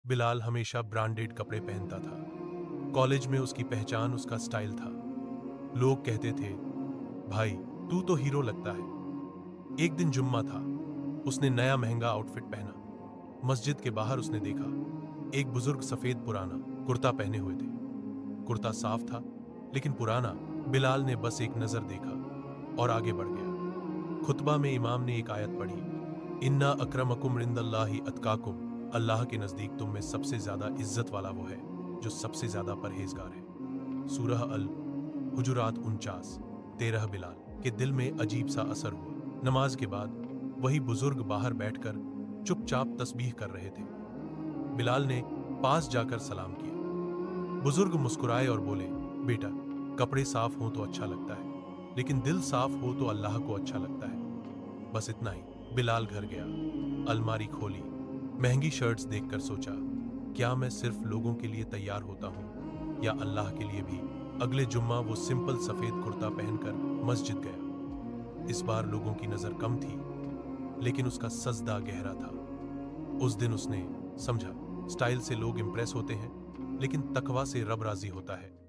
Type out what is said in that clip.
बिलाल हमेशा ब्रांडेड कपड़े पहनता था। कॉलेज में उसकी पहचान उसका स्टाइल था। लोग कहते थे, भाई तू तो हीरो लगता है। एक दिन जुम्मा था। उसने नया महंगा आउटफिट पहना। मस्जिद के बाहर उसने देखा, एक बुजुर्ग सफेद पुराना कुर्ता पहने हुए थे। कुर्ता साफ था, लेकिन पुराना। बिलाल ने बस एक नजर देखा और आगे बढ़ गया। खुतबा में इमाम ने एक आयत पढ़ी, इन्ना अक्रमकुम रिंदल्लाहि अतकाकुम। अल्लाह के नजदीक तुम में सबसे ज्यादा इज्जत वाला वो है जो सबसे ज्यादा परहेजगार है। सूरह अल हुजुरात 49। 13 बिलाल के दिल में अजीब सा असर हुआ। नमाज के बाद वही बुजुर्ग बाहर बैठकर चुपचाप तस्बीह कर रहे थे। बिलाल ने पास जाकर सलाम किया। बुजुर्ग मुस्कुराए और बोले, बेटा, कपड़े साफ हों तो अच्छा लगता है, लेकिन दिल साफ हो तो अल्लाह को अच्छा लगता है। बस इतना ही। बिलाल घर गया, अलमारी खोली, महंगी शर्ट्स देखकर सोचा, क्या मैं सिर्फ लोगों के लिए तैयार होता हूँ या अल्लाह के लिए भी। अगले जुम्मा वो सिंपल सफेद कुर्ता पहनकर मस्जिद गया। इस बार लोगों की नजर कम थी, लेकिन उसका सजदा गहरा था। उस दिन उसने समझा, स्टाइल से लोग इंप्रेस होते हैं, लेकिन तकवा से रब राजी होता है।